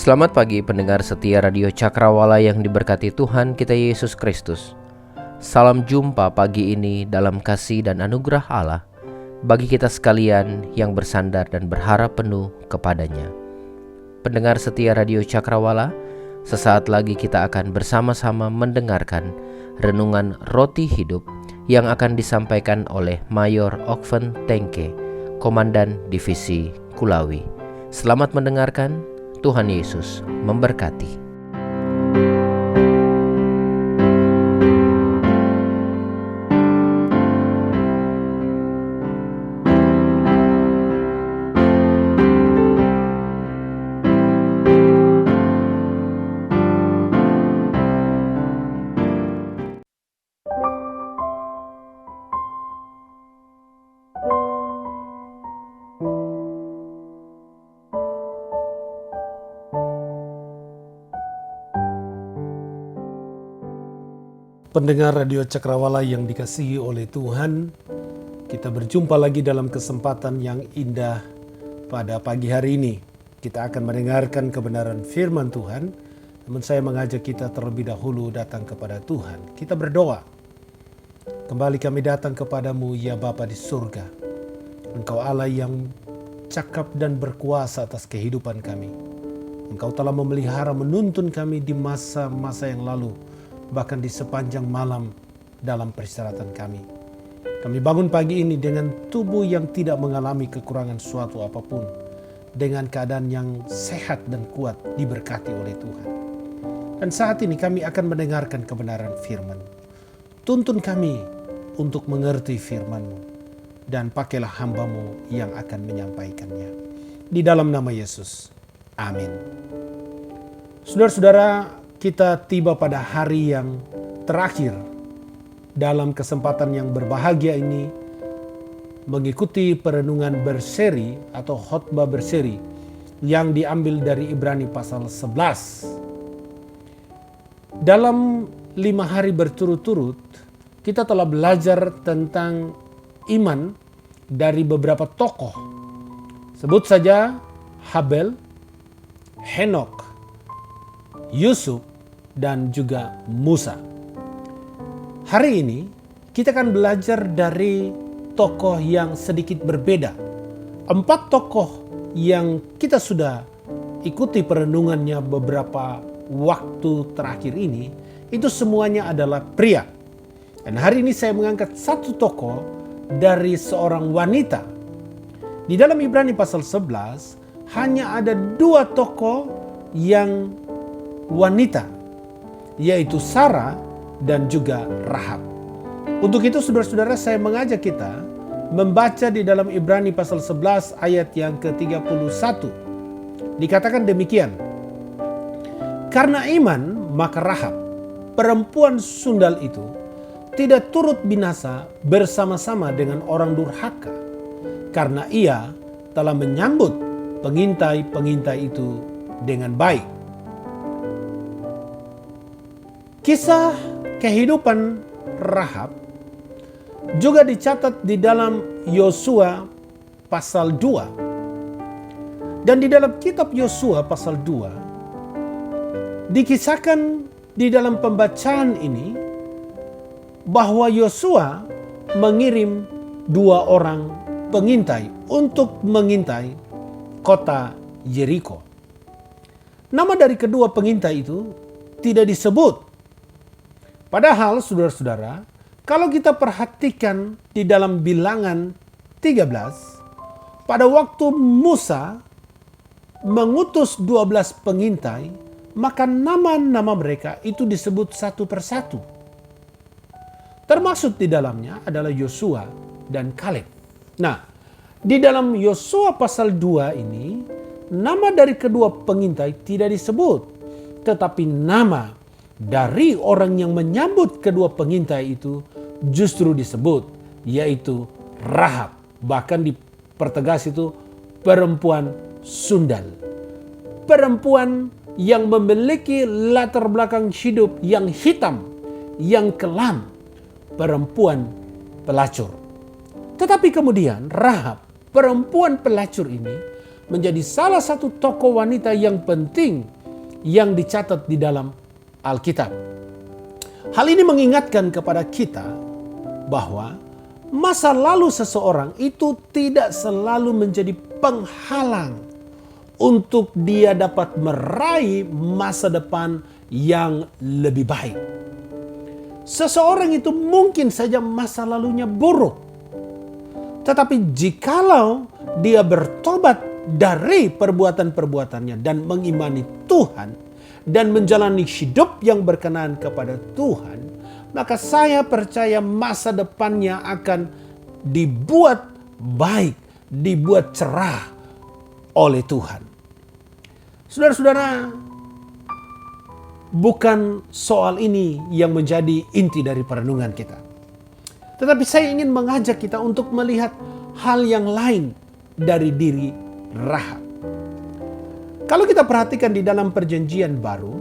Selamat pagi pendengar setia Radio Cakrawala yang diberkati Tuhan kita Yesus Kristus. Salam jumpa pagi ini dalam kasih dan anugerah Allah bagi kita sekalian yang bersandar dan berharap penuh kepadanya. Pendengar setia Radio Cakrawala, sesaat lagi kita akan bersama-sama mendengarkan renungan Roti Hidup yang akan disampaikan oleh Mayor Okven Tengke, Komandan Divisi Kulawi. Selamat mendengarkan. Tuhan Yesus memberkati. Pendengar Radio Cakrawala yang dikasihi oleh Tuhan, kita berjumpa lagi dalam kesempatan yang indah pada pagi hari ini. Kita akan mendengarkan kebenaran firman Tuhan, namun saya mengajak kita terlebih dahulu datang kepada Tuhan. Kita berdoa. Kembali kami datang kepadamu ya Bapa di surga. Engkau Allah yang cakap dan berkuasa atas kehidupan kami. Engkau telah memelihara menuntun kami di masa-masa yang lalu, bahkan di sepanjang malam dalam peristirahatan kami. Kami bangun pagi ini dengan tubuh yang tidak mengalami kekurangan suatu apapun, dengan keadaan yang sehat dan kuat diberkati oleh Tuhan. Dan saat ini kami akan mendengarkan kebenaran firman. Tuntun kami untuk mengerti firman-Mu, dan pakailah hamba-Mu yang akan menyampaikannya. Di dalam nama Yesus, amin. Saudara-saudara, kita tiba pada hari yang terakhir dalam kesempatan yang berbahagia ini, mengikuti perenungan berseri atau khotbah berseri yang diambil dari Ibrani pasal 11. Dalam 5 hari berturut-turut, kita telah belajar tentang iman dari beberapa tokoh. Sebut saja Habel, Henokh, Yusuf, dan juga Musa. Hari ini kita akan belajar dari tokoh yang sedikit berbeda. 4 tokoh yang kita sudah ikuti perenungannya beberapa waktu terakhir ini, itu semuanya adalah pria. Dan hari ini saya mengangkat 1 tokoh dari seorang wanita. Di dalam Ibrani pasal 11 hanya ada 2 tokoh yang wanita, yaitu Sarah dan juga Rahab. Untuk itu saudara-saudara, saya mengajak kita membaca di dalam Ibrani pasal 11 ayat yang ke-31. Dikatakan demikian, karena iman maka Rahab, perempuan sundal itu, tidak turut binasa bersama-sama dengan orang durhaka, karena ia telah menyambut pengintai-pengintai itu dengan baik. Kisah kehidupan Rahab juga dicatat di dalam Yosua pasal 2. Dan di dalam kitab Yosua pasal 2 dikisahkan di dalam pembacaan ini bahwa Yosua mengirim 2 orang pengintai untuk mengintai kota Yeriko. Nama dari kedua pengintai itu tidak disebut. Padahal saudara-saudara, kalau kita perhatikan di dalam Bilangan 13, pada waktu Musa mengutus 12 pengintai, maka nama-nama mereka itu disebut satu persatu. Termasuk di dalamnya adalah Yosua dan Kaleb. Nah, di dalam Yosua pasal 2 ini, nama dari kedua pengintai tidak disebut, tetapi nama dari orang yang menyambut kedua pengintai itu justru disebut, yaitu Rahab. Bahkan dipertegas itu perempuan sundal. Perempuan yang memiliki latar belakang hidup yang hitam, yang kelam, perempuan pelacur. Tetapi kemudian Rahab, perempuan pelacur ini, menjadi salah satu tokoh wanita yang penting yang dicatat di dalam Alkitab. Hal ini mengingatkan kepada kita bahwa masa lalu seseorang itu tidak selalu menjadi penghalang untuk dia dapat meraih masa depan yang lebih baik. Seseorang itu mungkin saja masa lalunya buruk, tetapi jikalau dia bertobat dari perbuatan-perbuatannya dan mengimani Tuhan dan menjalani hidup yang berkenan kepada Tuhan, maka saya percaya masa depannya akan dibuat baik, dibuat cerah oleh Tuhan. Saudara-saudara, bukan soal ini yang menjadi inti dari perenungan kita. Tetapi saya ingin mengajak kita untuk melihat hal yang lain dari diri Rahab. Kalau kita perhatikan di dalam perjanjian baru,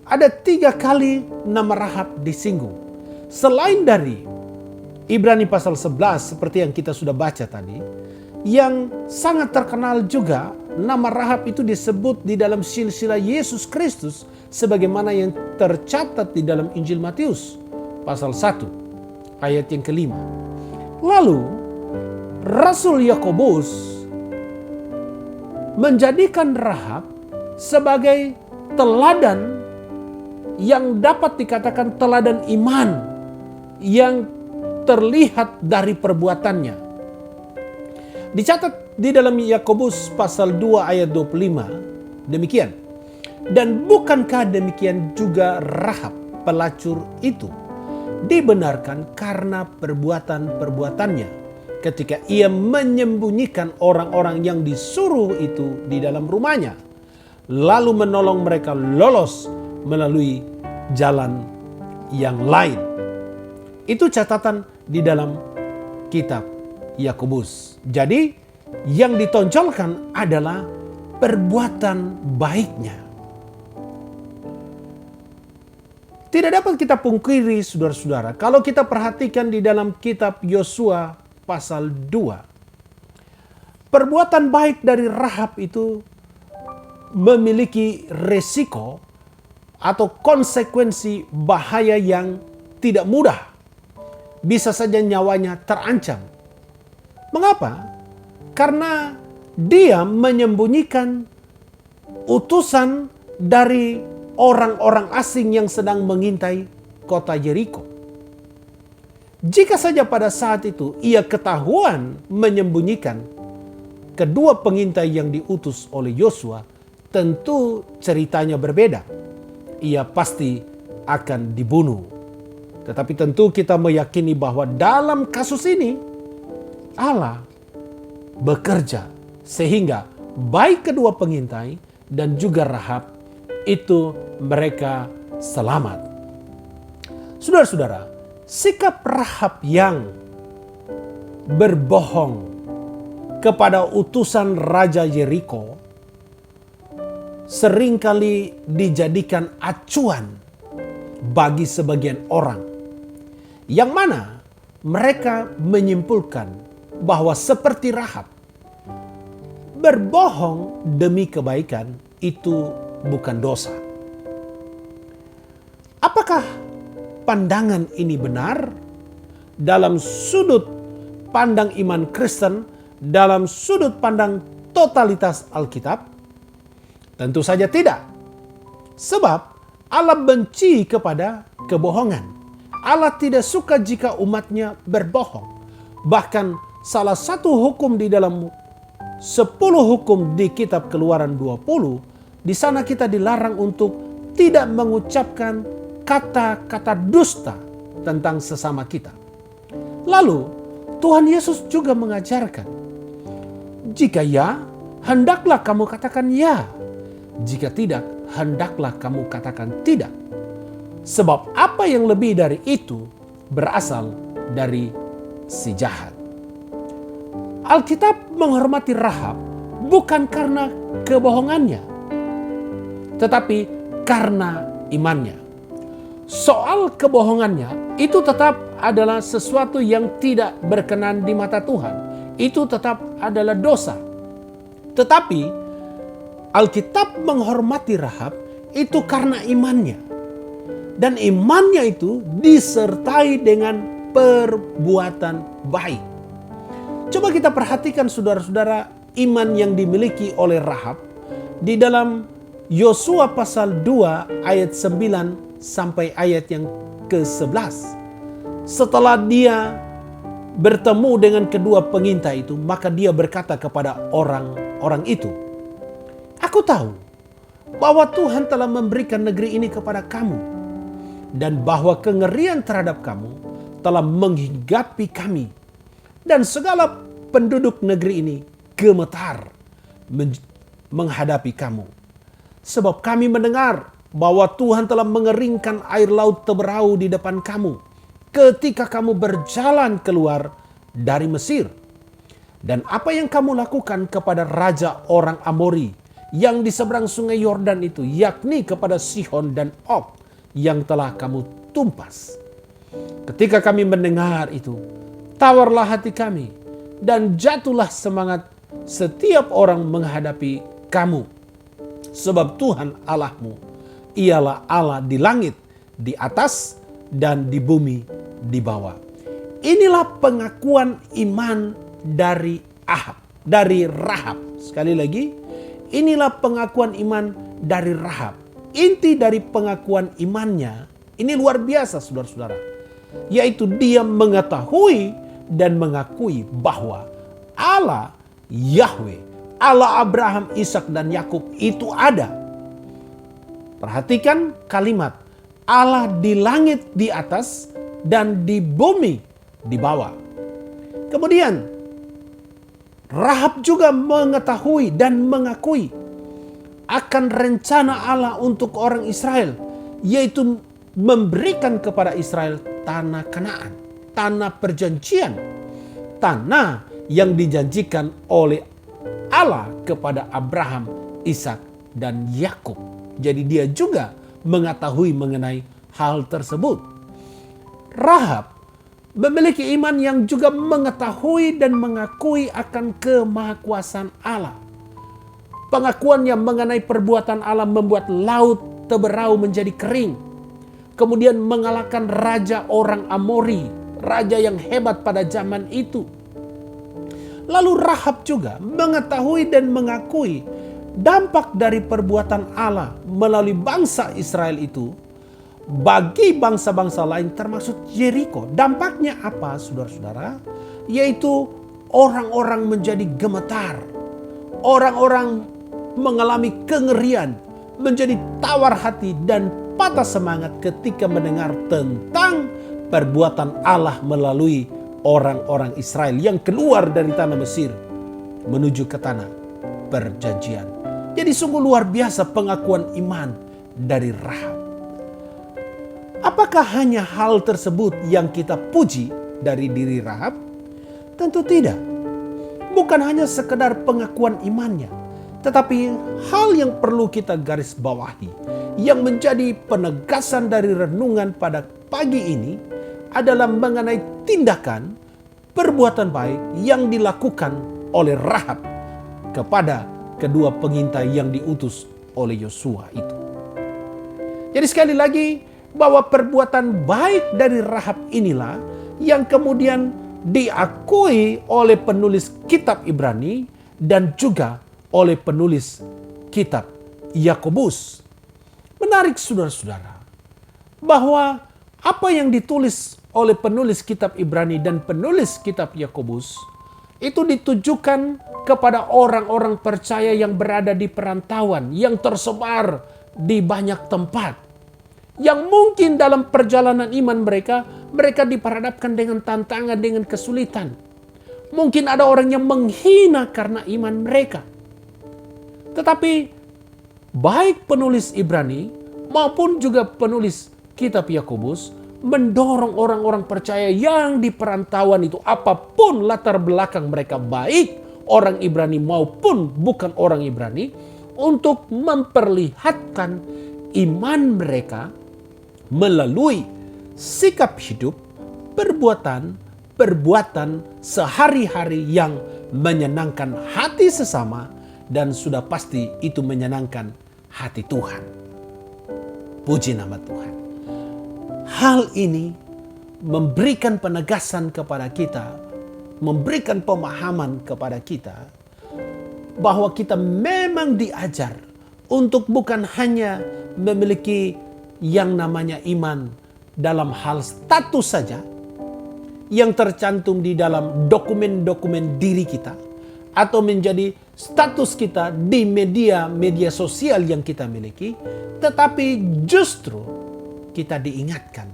ada 3 kali nama Rahab disinggung. Selain dari Ibrani pasal 11 seperti yang kita sudah baca tadi, yang sangat terkenal juga nama Rahab itu disebut di dalam silsilah Yesus Kristus sebagaimana yang tercatat di dalam Injil Matius pasal 1 ayat yang ke-5. Lalu Rasul Yakobus menjadikan Rahab sebagai teladan yang dapat dikatakan teladan iman yang terlihat dari perbuatannya. Dicatat di dalam Yakobus pasal 2 ayat 25 demikian. Dan bukankah demikian juga Rahab pelacur itu dibenarkan karena perbuatan-perbuatannya ketika ia menyembunyikan orang-orang yang disuruh itu di dalam rumahnya, lalu menolong mereka lolos melalui jalan yang lain. Itu catatan di dalam kitab Yakobus. Jadi yang ditonjolkan adalah perbuatan baiknya. Tidak dapat kita pungkiri saudara-saudara, kalau kita perhatikan di dalam kitab Yosua pasal 2, perbuatan baik dari Rahab itu memiliki resiko atau konsekuensi bahaya yang tidak mudah. Bisa saja nyawanya terancam. Mengapa? Karena dia menyembunyikan utusan dari orang-orang asing yang sedang mengintai kota Yeriko. Jika saja pada saat itu ia ketahuan menyembunyikan kedua pengintai yang diutus oleh Yosua, tentu ceritanya berbeda. Ia pasti akan dibunuh. Tetapi tentu kita meyakini bahwa dalam kasus ini Allah bekerja sehingga baik kedua pengintai dan juga Rahab itu mereka selamat. Saudara-saudara, sikap Rahab yang berbohong kepada utusan Raja Yeriko seringkali dijadikan acuan bagi sebagian orang, yang mana mereka menyimpulkan bahwa seperti Rahab, berbohong demi kebaikan itu bukan dosa. Apakah pandangan ini benar dalam sudut pandang iman Kristen, dalam sudut pandang totalitas Alkitab? Tentu saja tidak. Sebab Allah benci kepada kebohongan. Allah tidak suka jika umatnya berbohong. Bahkan salah satu hukum di dalam 10 hukum di kitab Keluaran 20, di sana kita dilarang untuk tidak mengucapkan kata-kata dusta tentang sesama kita. Lalu Tuhan Yesus juga mengajarkan, jika ya, hendaklah kamu katakan ya. Jika tidak, hendaklah kamu katakan tidak. Sebab apa yang lebih dari itu berasal dari si jahat. Alkitab menghormati Rahab bukan karena kebohongannya, tetapi karena imannya. Soal kebohongannya itu tetap adalah sesuatu yang tidak berkenan di mata Tuhan. Itu tetap adalah dosa. Tetapi Alkitab menghormati Rahab itu karena imannya. Dan imannya itu disertai dengan perbuatan baik. Coba kita perhatikan saudara-saudara iman yang dimiliki oleh Rahab di dalam Yosua pasal 2 ayat 9 sampai ayat yang ke-11. Setelah dia bertemu dengan kedua pengintai itu, maka dia berkata kepada orang-orang itu, "Aku tahu bahwa Tuhan telah memberikan negeri ini kepada kamu, dan bahwa kengerian terhadap kamu telah menghinggapi kami, dan segala penduduk negeri ini gemetar menghadapi kamu. Sebab kami mendengar bahwa Tuhan telah mengeringkan air laut Teberau di depan kamu ketika kamu berjalan keluar dari Mesir. Dan apa yang kamu lakukan kepada raja orang Amori yang di seberang sungai Yordan itu, yakni kepada Sihon dan Og yang telah kamu tumpas. Ketika kami mendengar itu, tawarlah hati kami dan jatuhlah semangat setiap orang menghadapi kamu. Sebab Tuhan Allahmu ialah Allah di langit, di atas, dan di bumi di bawah." Inilah pengakuan iman dari Rahab. Sekali lagi, inilah pengakuan iman dari Rahab. Inti dari pengakuan imannya ini luar biasa, saudara-saudara. Yaitu dia mengetahui dan mengakui bahwa Allah Yahweh, Allah Abraham, Ishak dan Yakub itu ada. Perhatikan kalimat Allah di langit di atas dan di bumi di bawah. Kemudian Rahab juga mengetahui dan mengakui akan rencana Allah untuk orang Israel, yaitu memberikan kepada Israel tanah Kanaan, tanah perjanjian, tanah yang dijanjikan oleh Allah kepada Abraham, Ishak dan Yakub. Jadi dia juga mengetahui mengenai hal tersebut. Rahab memiliki iman yang juga mengetahui dan mengakui akan kemahakuasaan Allah. Pengakuannya mengenai perbuatan Allah membuat laut Teberau menjadi kering. Kemudian mengalahkan raja orang Amori, raja yang hebat pada zaman itu. Lalu Rahab juga mengetahui dan mengakui dampak dari perbuatan Allah melalui bangsa Israel itu bagi bangsa-bangsa lain termasuk Yeriko. Dampaknya apa, saudara-saudara? Yaitu orang-orang menjadi gemetar. Orang-orang mengalami kengerian, menjadi tawar hati dan patah semangat ketika mendengar tentang perbuatan Allah melalui orang-orang Israel yang keluar dari tanah Mesir menuju ke tanah perjanjian. Jadi sungguh luar biasa pengakuan iman dari Rahab. Apakah hanya hal tersebut yang kita puji dari diri Rahab? Tentu tidak. Bukan hanya sekedar pengakuan imannya, tetapi hal yang perlu kita garis bawahi, yang menjadi penegasan dari renungan pada pagi ini adalah mengenai tindakan perbuatan baik yang dilakukan oleh Rahab kepada kedua pengintai yang diutus oleh Yosua itu. Jadi sekali lagi, bahwa perbuatan baik dari Rahab inilah yang kemudian diakui oleh penulis kitab Ibrani dan juga oleh penulis kitab Yakobus. Menarik saudara-saudara, bahwa apa yang ditulis oleh penulis kitab Ibrani dan penulis kitab Yakobus itu ditujukan kepada orang-orang percaya yang berada di perantauan, yang tersebar di banyak tempat. Yang mungkin dalam perjalanan iman mereka diperhadapkan dengan tantangan, dengan kesulitan. Mungkin ada orang yang menghina karena iman mereka. Tetapi baik penulis Ibrani maupun juga penulis kitab Yakobus mendorong orang-orang percaya yang di perantauan itu, apapun latar belakang mereka, baik orang Ibrani maupun bukan orang Ibrani, untuk memperlihatkan iman mereka melalui sikap hidup, perbuatan sehari-hari yang menyenangkan hati sesama, dan sudah pasti itu menyenangkan hati Tuhan. Puji nama Tuhan. Hal ini memberikan penegasan kepada kita, memberikan pemahaman kepada kita bahwa kita memang diajar untuk bukan hanya memiliki yang namanya iman dalam hal status saja yang tercantum di dalam dokumen-dokumen diri kita, atau menjadi status kita di media sosial yang kita miliki, tetapi justru kita diingatkan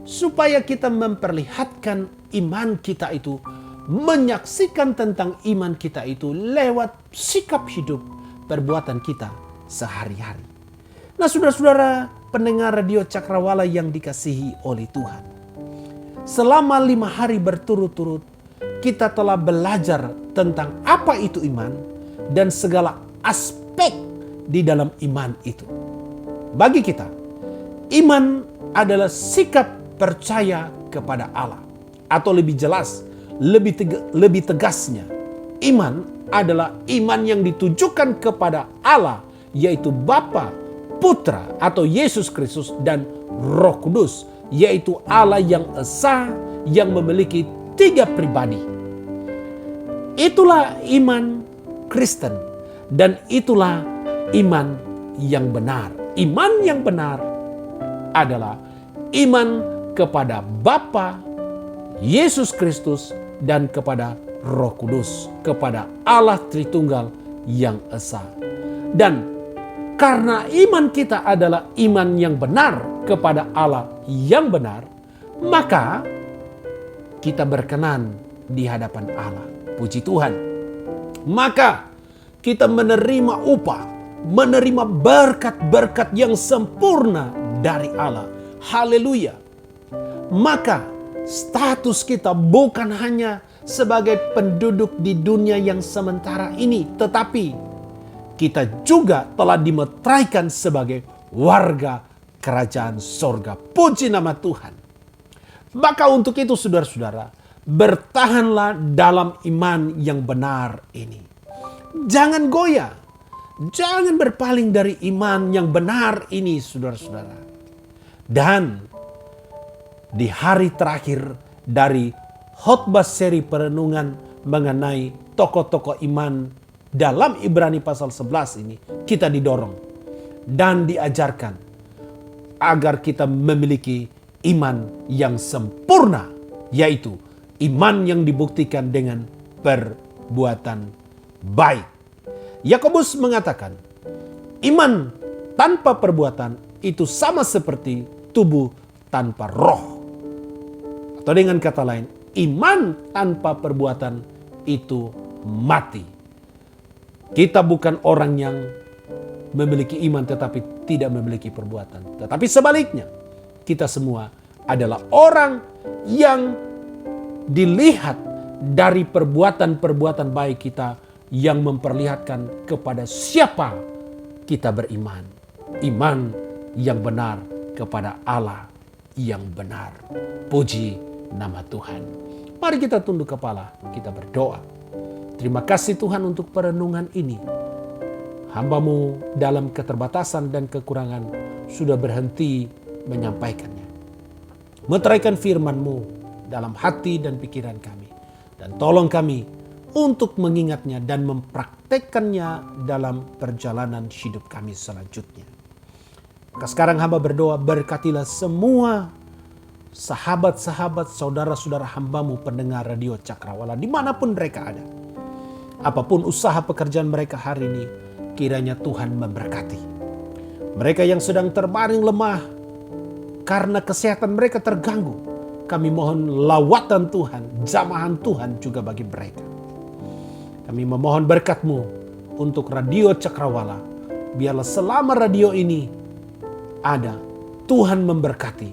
supaya kita memperlihatkan iman kita itu, menyaksikan tentang iman kita itu lewat sikap hidup, perbuatan kita sehari-hari. Nah, saudara-saudara pendengar Radio Cakrawala yang dikasihi oleh Tuhan, selama 5 hari berturut-turut kita telah belajar tentang apa itu iman dan segala aspek di dalam iman itu. Bagi kita, iman adalah sikap percaya kepada Allah. Atau lebih jelas, lebih tegasnya, iman adalah iman yang ditujukan kepada Allah, yaitu Bapa, Putra atau Yesus Kristus, dan Roh Kudus, yaitu Allah yang esa, yang memiliki 3 pribadi. Itulah iman Kristen, dan itulah iman yang benar. Iman yang benar adalah iman kepada Bapa, Yesus Kristus, dan kepada Roh Kudus, kepada Allah Tritunggal yang esa. Dan karena iman kita adalah iman yang benar kepada Allah yang benar, maka kita berkenan di hadapan Allah. Puji Tuhan. Maka kita menerima upah, menerima berkat-berkat yang sempurna dari Allah. Haleluya. Maka status kita bukan hanya sebagai penduduk di dunia yang sementara ini, tetapi kita juga telah dimeteraikan sebagai warga kerajaan sorga. Puji nama Tuhan. Maka untuk itu saudara-saudara, bertahanlah dalam iman yang benar ini. Jangan goyah. Jangan berpaling dari iman yang benar ini, saudara-saudara. Dan di hari terakhir dari khotbah seri perenungan mengenai tokoh-tokoh iman dalam Ibrani pasal 11 ini, kita didorong dan diajarkan agar kita memiliki iman yang sempurna, yaitu iman yang dibuktikan dengan perbuatan baik. Yakobus mengatakan, iman tanpa perbuatan itu sama seperti tubuh tanpa roh. Atau dengan kata lain, iman tanpa perbuatan itu mati. Kita bukan orang yang memiliki iman tetapi tidak memiliki perbuatan. Tetapi sebaliknya, kita semua adalah orang yang dilihat dari perbuatan-perbuatan baik kita yang memperlihatkan kepada siapa kita beriman. Iman yang benar kepada Allah yang benar. Puji nama Tuhan. Mari kita tunduk kepala, kita berdoa. Terima kasih Tuhan untuk perenungan ini. Hamba-Mu dalam keterbatasan dan kekurangan sudah berhenti menyampaikannya. Meteraikan firman-Mu dalam hati dan pikiran kami. Dan tolong kami untuk mengingatnya dan mempraktekkannya dalam perjalanan hidup kami selanjutnya. Maka sekarang hamba berdoa, berkatilah semua sahabat-sahabat, saudara-saudara hamba-Mu pendengar Radio Cakrawala dimanapun mereka ada. Apapun usaha pekerjaan mereka hari ini, kiranya Tuhan memberkati. Mereka yang sedang terbaring lemah karena kesehatan mereka terganggu, kami mohon lawatan Tuhan, jamahan Tuhan juga bagi mereka. Kami memohon berkat-Mu untuk Radio Cakrawala. Biarlah selama radio ini ada, Tuhan memberkati,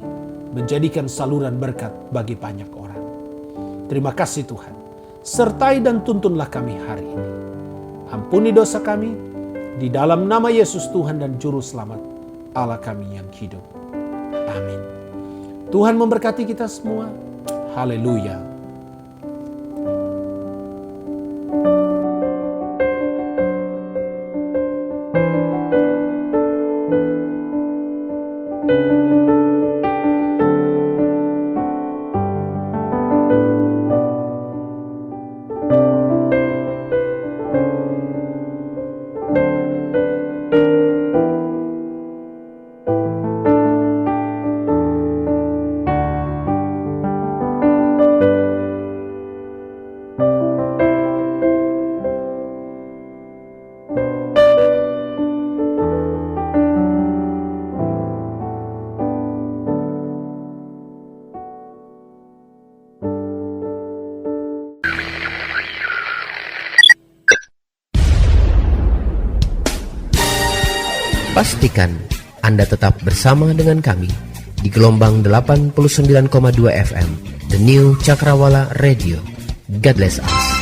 menjadikan saluran berkat bagi banyak orang. Terima kasih Tuhan. Sertai dan tuntunlah kami hari ini. Ampuni dosa kami, di dalam nama Yesus Tuhan dan Juru Selamat Allah kami yang hidup. Amin. Tuhan memberkati kita semua. Haleluya. Pastikan Anda tetap bersama dengan kami di gelombang 89,2 FM, The New Cakrawala Radio. God bless us.